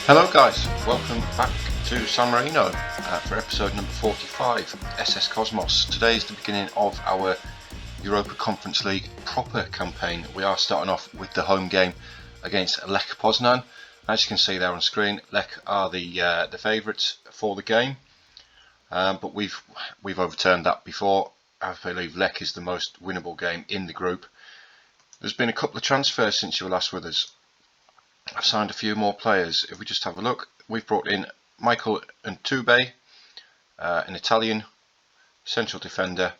Hello guys, welcome back to San Marino for episode number 45, SS Cosmos. Today is the beginning of our Europa Conference League proper campaign. We are starting off with the home game against Lech Poznan. As you can see there on screen, Lech are the favourites for the game, but we've overturned that before. I believe Lech is the most winnable game in the group. There's been a couple of transfers since you were last with us. I've signed a few more players. If we just have a look, we've brought in Michael Ntube, an Italian central defender.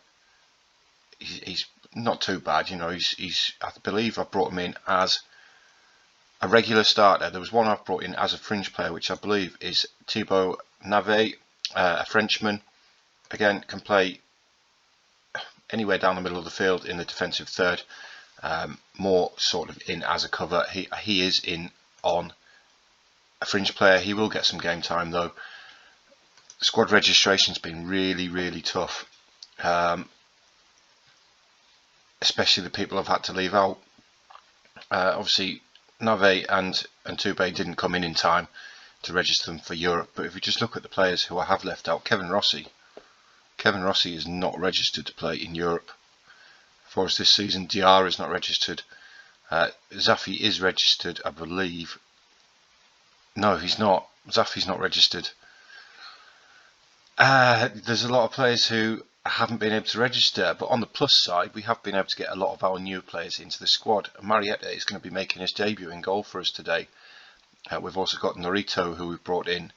He's not too bad, you know. He's I believe I brought him in as a regular starter. There was one I've brought in as a fringe player, which I believe is Thibaut Navet, a Frenchman. Again, can play anywhere down the middle of the field in the defensive third. More sort of in as a cover. He is in on a fringe player. He will get some game time though. Squad registration's been really tough, especially the people I've had to leave out. Obviously Nave and Ntube didn't come in time to register them for Europe, but if we just look at the players who I have left out, Kevin Rossi is not registered to play in Europe for us this season. Diarra is not registered. Zafi is registered, I believe. No, he's not. Zafi's not registered. There's a lot of players who haven't been able to register, but on the plus side, we have been able to get a lot of our new players into the squad. Marietta is going to be making his debut in goal for us today. We've also got Norito, who we've brought in.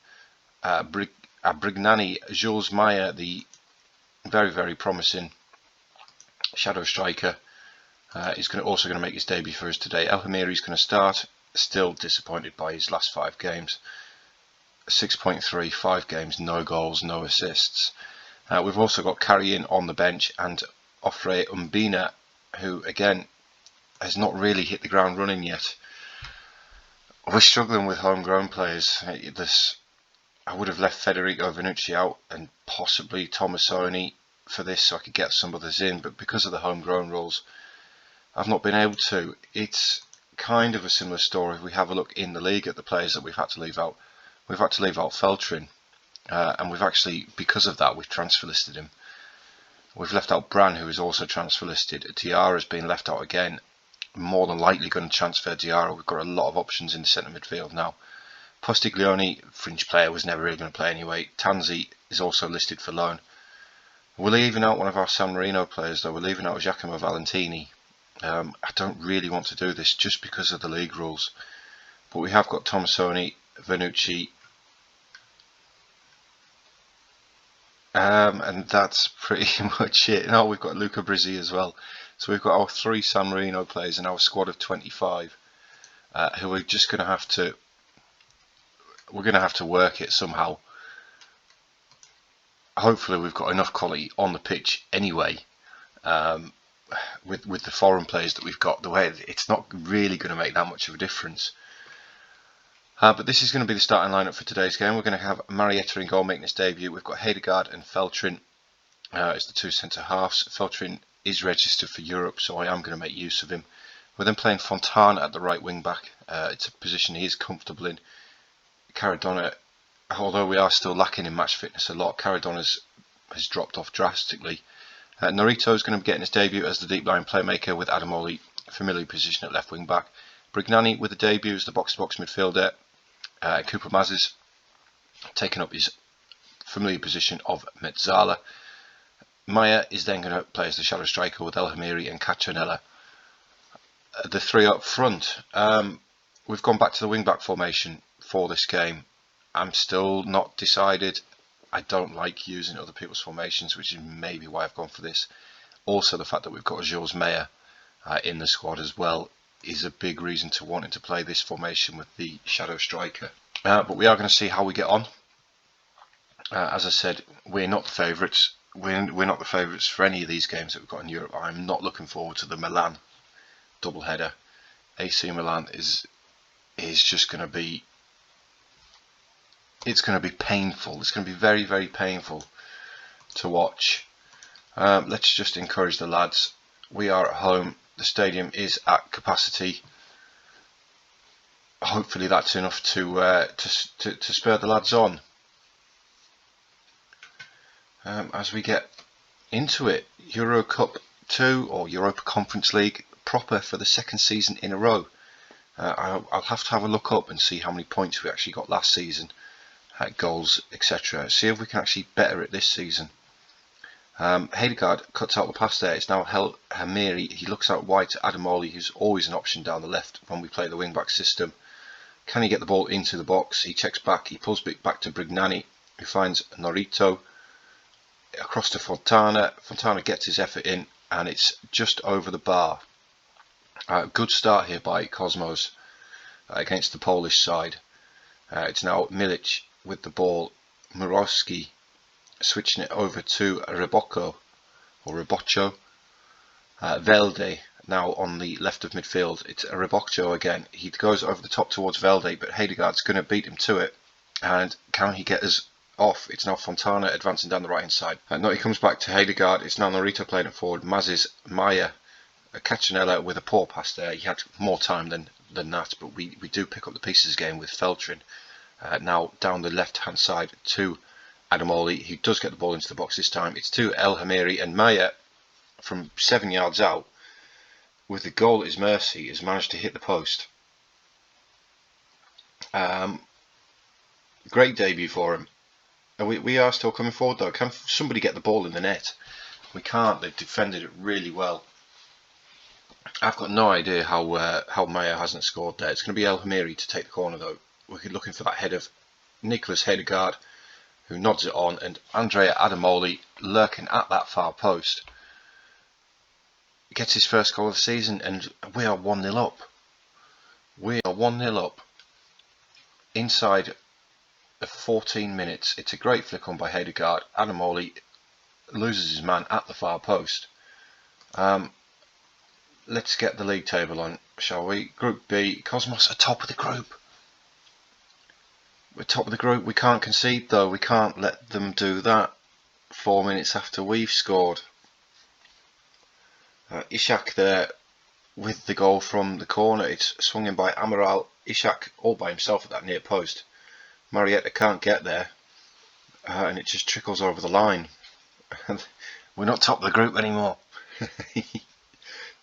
Brignani, Jules Meyer, the very promising shadow striker, is also going to make his debut for us today. El Hamiri is going to start. Still disappointed by his last 5 games. 6.3, 5 games, no goals, no assists. We've also got Carrion on the bench and Ofre Umbina, who again has not really hit the ground running yet. We're struggling with homegrown players. I would have left Federico Vanucci out and possibly Tomasoni for this so I could get some others in, but because of the homegrown rules I've not been able to. It's kind of a similar story if we have a look in the league at the players that we've had to leave out. We've had to leave out Feltrin, and we've actually, because of that, we've transfer listed him. We've left out Bran, who is also transfer listed. Diarra has been left out again. More than likely going to transfer Diarra. We've got a lot of options in the centre midfield now. Postiglione, fringe player, was never really going to play anyway. Tanzi is also listed for loan. We're leaving out one of our San Marino players though. We're leaving out Giacomo Valentini. I don't really want to do this just because of the league rules, but we have got Tomasoni, Vanucci, and that's pretty much it. No, we've got Luca Brizzi as well. So we've got our 3 San Marino players in our squad of 25, who we're just going to have to. We're going to have to work it somehow. Hopefully we've got enough quality on the pitch anyway. With the foreign players that we've got, the way it's not really going to make that much of a difference. But this is going to be the starting lineup for today's game. We're going to have Marietta in goal making his debut. We've got Hedegaard and Feltrin as the 2 centre halves. Feltrin is registered for Europe, so I am going to make use of him. We're then playing Fontana at the right wing back. It's a position he is comfortable in. Caradonna, although we are still lacking in match fitness a lot, Caradonna has dropped off drastically. Norito is going to be getting his debut as the deep line playmaker with Adamoli, familiar position at left wing back. Brignani with the debut as the box-to-box midfielder. Cooper Mazes taking up his familiar position of Mezzala. Maya is then going to play as the shadow striker with El Hamiri and Caccianella. The 3 up front. We've gone back to the wing back formation for this game. I'm still not decided. I don't like using other people's formations, which is maybe why I've gone for this. Also, the fact that we've got Jules Meyer in the squad as well is a big reason to wanting to play this formation with the shadow striker. But we are going to see how we get on. As I said, we're not the favourites. We're not the favourites for any of these games that we've got in Europe. I'm not looking forward to the Milan double header. AC Milan is just going to be. It's going to be painful. It's going to be very painful to watch. Let's just encourage the lads. We are at home. The stadium is at capacity. hopefully that's enough to spur the lads on. As we get into it, Euro Cup 2 or Europa Conference League proper for the second season in a row. I'll have to have a look up and see how many points we actually got last season, goals, etc. See if we can actually better it this season. Hedegaard cuts out the pass there. It's now El Hamiri. He looks out wide to Adamoli, who's always an option down the left when we play the wing-back system. Can he get the ball into the box? He checks back. He pulls it back to Brignani, who finds Norito. Across to Fontana. Fontana gets his effort in, and it's just over the bar. Good start here by Cosmos against the Polish side. It's now Milic with the ball. Murawski switching it over to Rebocco or Reboccio. Velde now on the left of midfield. It's Reboccio again. He goes over the top towards Velde, but Hedegaard's going to beat him to it. And can he get us off? It's now Fontana advancing down the right hand side. No, he comes back to Hedegaard. It's now Norito playing it forward. Mazis Maya Cacinella with a poor pass there. He had more time than that, but we do pick up the pieces again with Feltrin. Now down the left hand side to Adamoli. He does get the ball into the box this time. It's to El Hamiri, and Maya from 7 yards out with the goal at his mercy has managed to hit the post. Great debut for him. We are still coming forward though. Can somebody get the ball in the net? We can't. They've defended it really well. I've got no idea how Maya hasn't scored there. It's going to be El Hamiri to take the corner though. We're looking for that head of Nicholas Hedegaard, who nods it on, and Andrea Adamoli lurking at that far post gets his first goal of the season, and we are 1-0 up. We are 1-0 up inside of 14 minutes. It's a great flick on by Hedegaard. Adamoli loses his man at the far post. Let's get the league table on, shall we? Group B, Cosmos are top of the group. We're top of the group. We can't concede though. We can't let them do that 4 minutes after we've scored. Ishak there with the goal from the corner. It's swung in by Amaral. Ishak all by himself at that near post. Marietta can't get there, and it just trickles over the line. We're not top of the group anymore.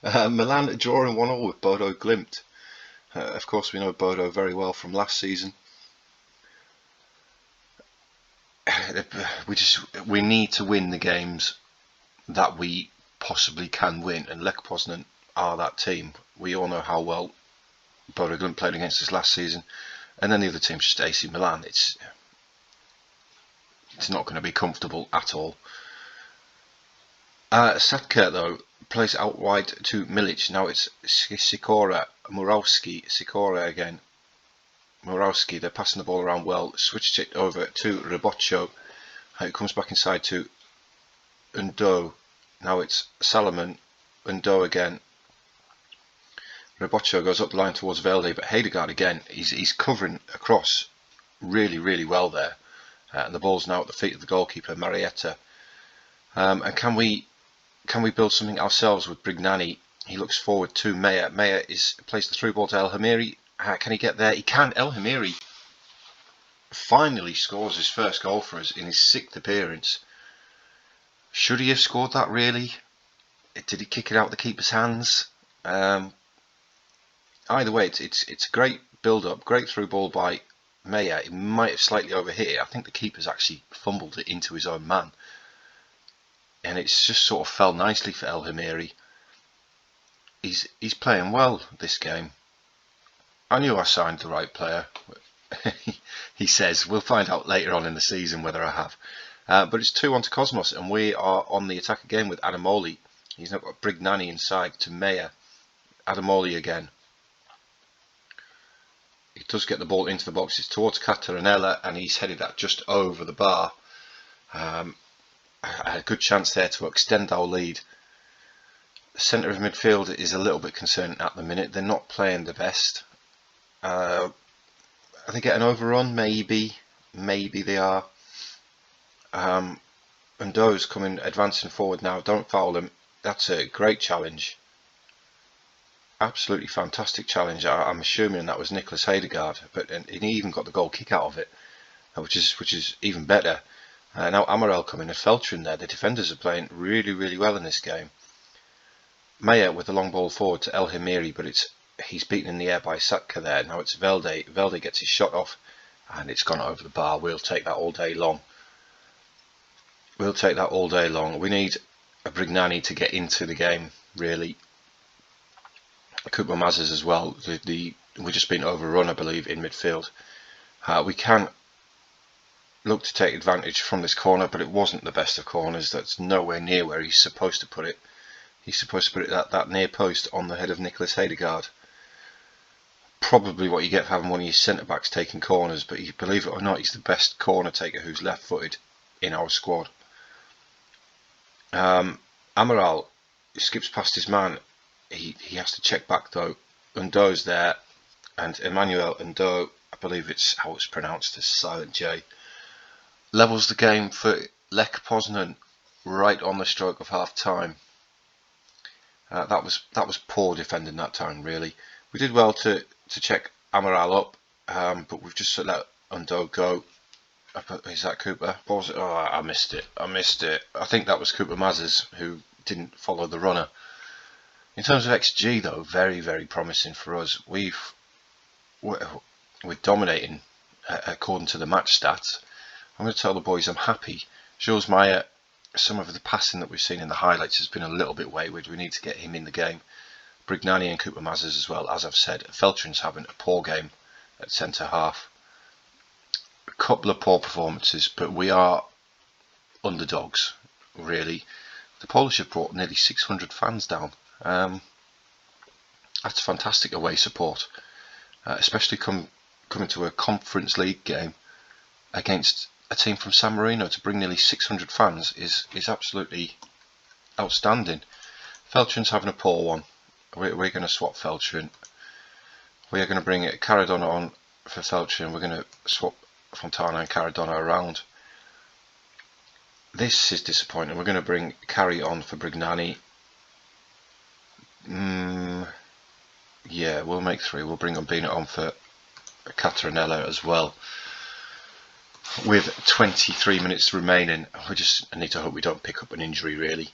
Milan drawing 1-1 with Bodo Glimt. Of course, we know Bodo very well from last season. We need to win the games that we possibly can win, and Lech Poznan are that team. We all know how well Bodo Glimt played against us last season, and then the other team's just AC Milan. It's not going to be comfortable at all. Satka though plays out wide to Milic. Now it's Sikora, Murawski, Sikora again. Murawski, they're passing the ball around well. Switched it over to Reboccio. It comes back inside to Undo. Now it's Salomon, Undo again. Reboccio goes up the line towards Velde, but Hedegaard again, he's covering across really, really well there. And the ball's now at the feet of the goalkeeper, Marietta. And can we build something ourselves with Brignani? He looks forward to Meyer. Meyer plays the through ball to El Hamiri. Can he get there? He can. El Hamiri finally scores his first goal for us in his 6th appearance. Should he have scored that really? Did he kick it out the keeper's hands? Either way, it's a great build-up, great through ball by Meyer. It might have slightly overhit it. I think the keeper's actually fumbled it into his own man. And it's just sort of fell nicely for El Hamiri. He's playing well this game. I knew I signed the right player. He says. We'll find out later on in the season whether I have. But it's 2-1 to Cosmos, and we are on the attack again with Adamoli. He's now got Brignani inside to Meyer. Adamoli again. He does get the ball into the box. It's towards Catarinella, and he's headed that just over the bar. A good chance there to extend our lead. The centre of midfield is a little bit concerning at the minute. They're not playing the best. Are they getting overrun? Maybe they are. And Doe's advancing forward now. Don't foul him. That's a great challenge. absolutely fantastic challenge. I'm assuming that was Nicholas Hedegaard, and he even got the goal kick out of it, which is even better. Now Amaral coming and Feltrin there. The defenders are playing really well in this game. Maya with the long ball forward to El Hemiri, but he's beaten in the air by Satka there. Now it's Velde. Velde gets his shot off, and it's gone over the bar. We'll take that all day long. We'll take that all day long. We need a Brignani to get into the game, really. Cooper Mazes as well. We're just being overrun, I believe, in midfield. We can look to take advantage from this corner, but it wasn't the best of corners. That's nowhere near where he's supposed to put it. He's supposed to put it at that near post on the head of Nicholas Hedegaard. Probably what you get for having one of your centre-backs taking corners, but believe it or not, he's the best corner taker who's left-footed in our squad. Amaral skips past his man. He has to check back though. Undo's there, and Emmanuel Undo, I believe it's how it's pronounced, as silent J, levels the game for Lech Poznan right on the stroke of half time. That was poor defending that time, really. We did well to check Amaral up, but we've just let Undo go. Is that Cooper? What was it? Oh, I missed it. I think that was Cooper Mazes who didn't follow the runner. In terms of XG though, very promising for us. We're dominating according to the match stats. I'm going to tell the boys I'm happy. Jules Meyer, some of the passing that we've seen in the highlights has been a little bit wayward. We need to get him in the game. Brignani and Cooper Mazes as well, as I've said. Feltrin's having a poor game at centre half. A couple of poor performances, but we are underdogs, really. The Polish have brought nearly 600 fans down. That's fantastic away support, especially coming to a Conference League game against a team from San Marino. To bring nearly 600 fans is absolutely outstanding. Feltrin's having a poor one. We're going to swap Feltrin. We are going to bring Caradonna on for Feltrin. We're going to swap Fontana and Caradonna around. This is disappointing. We're going to bring Carry on for Brignani. Yeah, we'll make 3. We'll bring Umbina on for Catronella as well. With 23 minutes remaining, we just need to hope we don't pick up an injury, really.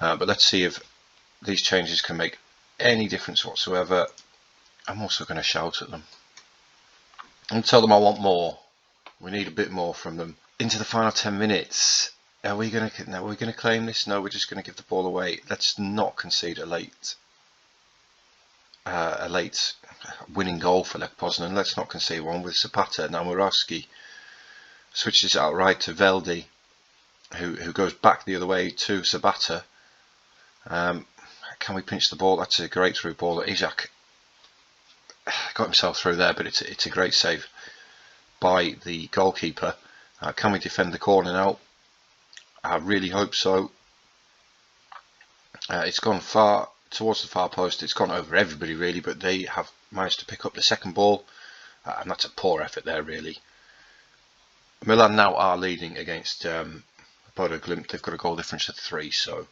But let's see if these changes can make any difference whatsoever. I'm also going to shout at them and tell them I want more. We need a bit more from them. Into the final 10 minutes. Are we going to claim this? No, we're just going to give the ball away. Let's not concede a late winning goal for Lech Poznan. Let's not concede one with Zapata. Now Murawski switches outright to Velde, who goes back the other way to Zapata. Can we pinch the ball? That's a great through ball. Izak got himself through there, but it's a great save by the goalkeeper. Can we defend the corner now? I really hope so. It's gone far towards the far post. It's gone over everybody really, but they have managed to pick up the second ball, and that's a poor effort there really. Milan now are leading against Bodo Glimt. They've got a goal difference of 3, so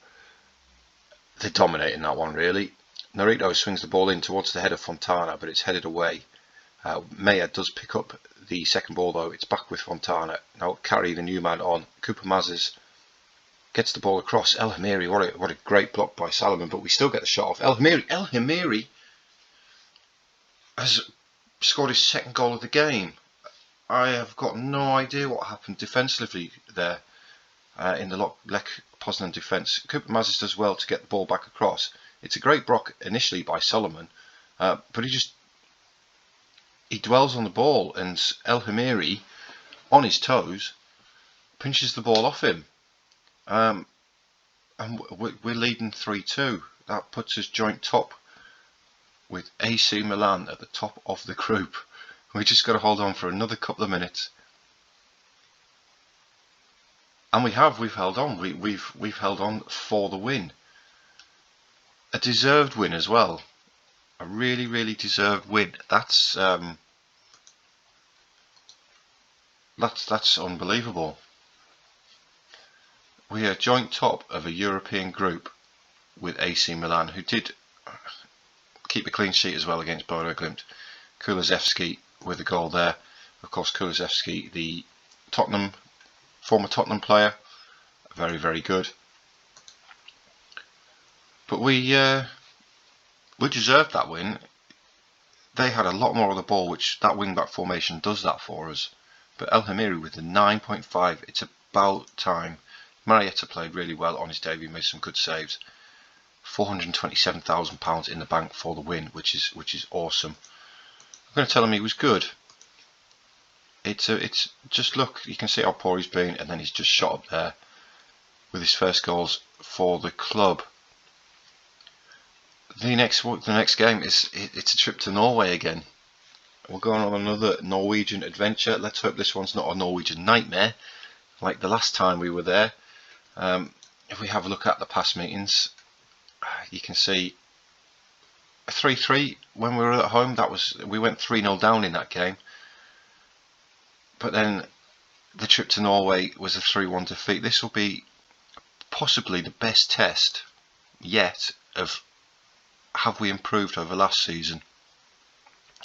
they're dominating that one really. Norito swings the ball in towards the head of Fontana, but it's headed away. Meyer does pick up the second ball though. It's back with Fontana. Now carry the new man on. Cooper Mazes gets the ball across. El Hemiri, what a great block by Salomon, but we still get the shot off. El Hemiri has scored his second goal of the game. I have got no idea what happened defensively there in the Lech Poznan defence. Cooper Mazes does well to get the ball back across. It's a great block initially by Solomon, but he dwells on the ball, and El Hemiri, on his toes, pinches the ball off him. And we're leading 3-2. That puts us joint top with AC Milan at the top of the group. We just got to hold on for another couple of minutes, and we've held on. We've held on for the win. A deserved win as well. A really deserved win. That's unbelievable. We are joint top of a European group with AC Milan, who did keep a clean sheet as well against Bodo Glimt. Kulusevski with a goal there. Of course, Kulusevski, the former Tottenham player, very, very good. But we deserved that win. They had a lot more of the ball, which that wing-back formation does that for us. But El Hamiri with the 9.5, it's about time. Marietta played really well on his debut, made some good saves. £427,000 in the bank for the win, which is awesome. I'm going to tell him he was good. It's just look, you can see how poor he's been, and then he's just shot up there with his first goals for the club. The next game it's a trip to Norway again. We're going on another Norwegian adventure. Let's hope this one's not a Norwegian nightmare like the last time we were there. If we have a look at the past meetings, you can see 3-3 when we were at home. We went 3-0 down in that game. But then the trip to Norway was a 3-1 defeat. This will be possibly the best test yet of have we improved over last season.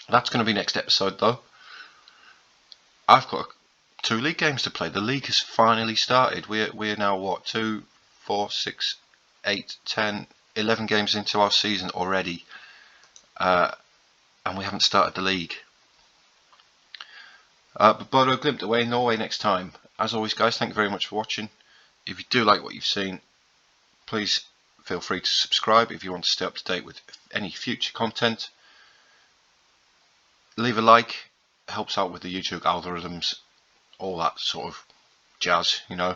That's going to be next episode though. I've got 2 league games to play. The league has finally started. We're now what, 2, 4, 6, 8, 10, 11 games into our season already, and we haven't started the league. But Bodo Glimt away in Norway next time. As always, guys, thank you very much for watching. If you do like what you've seen, please feel free to subscribe if you want to stay up to date with any future content. Leave a like, helps out with the YouTube algorithms, all that sort of jazz, you know.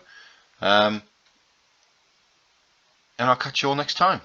And I'll catch you all next time.